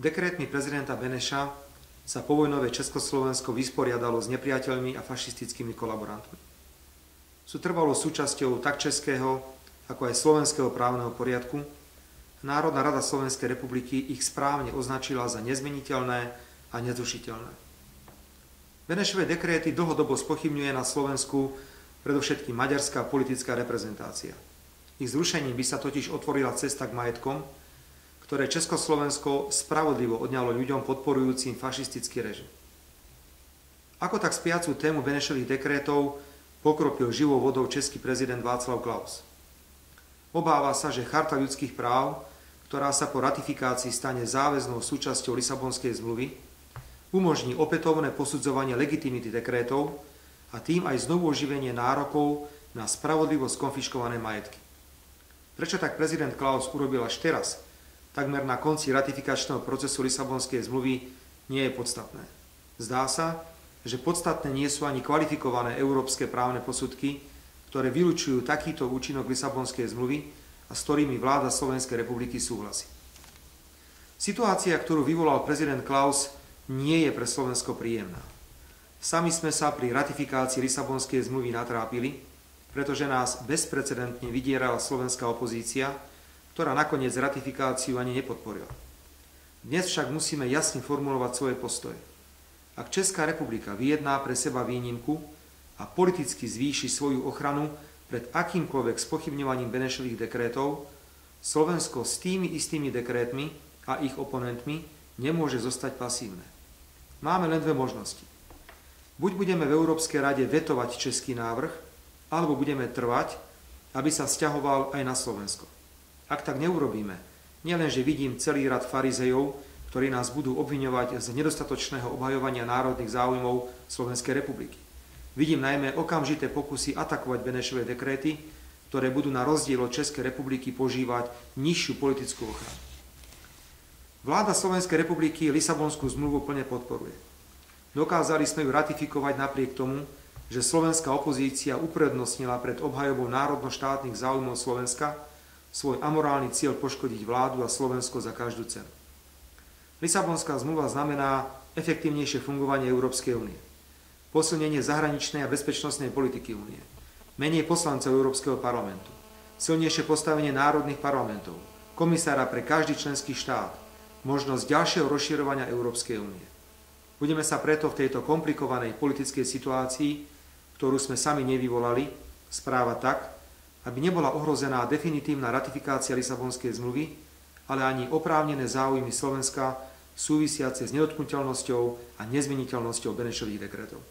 Dekrétmi prezidenta Beneša sa povojnové Československo vysporiadalo s nepriateľmi a fašistickými kolaborantmi. Sú trvalou súčasťou tak českého, ako aj slovenského právneho poriadku. Národná rada Slovenskej republiky ich správne označila za nezmeniteľné a nezrušiteľné. Benešove dekréty dlhodobo spochybňuje na Slovensku predovšetkým maďarská politická reprezentácia. Ich zrušením by sa totiž otvorila cesta k majetkom, ktoré Československo spravodlivo odňalo ľuďom podporujúcim fašistický režim. Ako tak spiacu tému Benešových dekrétov pokropil živou vodou český prezident Václav Klaus. Obáva sa, že Charta ľudských práv, ktorá sa po ratifikácii stane záväznou súčasťou Lisabonskej zmluvy, umožní opätovné posudzovanie legitimity dekrétov a tým aj znovu oživenie nárokov na spravodlivo skonfiškované majetky. Prečo tak prezident Klaus urobil až teraz, takmer na konci ratifikačného procesu Lisabonskej zmluvy, nie je podstatné. Zdá sa, že podstatné nie sú ani kvalifikované európske právne posudky, ktoré vylučujú takýto účinok Lisabonskej zmluvy a s ktorými vláda Slovenskej republiky súhlasí. Situácia, ktorú vyvolal prezident Klaus, nie je pre Slovensko príjemná. Sami sme sa pri ratifikácii Lisabonskej zmluvy natrápili, pretože nás bezprecedentne vydierala slovenská opozícia, ktorá nakoniec ratifikáciu ani nepodporila. Dnes však musíme jasne formulovať svoje postoje. Ak Česká republika vyjedná pre seba výnimku a politicky zvýši svoju ochranu pred akýmkoľvek spochybňovaním Benešových dekrétov, Slovensko s tými istými dekrétmi a ich oponentmi nemôže zostať pasívne. Máme len dve možnosti. Buď budeme v Európskej rade vetovať český návrh, alebo budeme trvať, aby sa vzťahoval aj na Slovensko. Ak tak neurobíme, nielenže vidím celý rad farizejov, ktorí nás budú obviňovať z nedostatočného obhajovania národných záujmov Slovenskej republiky. Vidím najmä okamžité pokusy atakovať Benešové dekréty, ktoré budú na rozdiel od Českej republiky požívať nižšiu politickú ochranu. Vláda Slovenskej republiky Lisabonskú zmluvu plne podporuje. Dokázali sme ju ratifikovať napriek tomu, že slovenská opozícia uprednostnila pred obhajobou národno-štátnych záujmov Slovenska svoj amorálny cieľ poškodiť vládu a Slovensko za každú cenu. Lisabonská zmluva znamená efektívnejšie fungovanie Európskej únie, posilnenie zahraničnej a bezpečnostnej politiky únie, menej poslancov Európskeho parlamentu, silnejšie postavenie národných parlamentov, komisára pre každý členský štát, možnosť ďalšieho rozširovania Európskej únie. Budeme sa preto v tejto komplikovanej politickej situácii, ktorú sme sami nevyvolali, správať tak, aby nebola ohrozená definitívna ratifikácia Lisabonskej zmluvy, ale ani oprávnené záujmy Slovenska súvisiace s nedotknuteľnosťou a nezmeniteľnosťou Benešových dekrétov.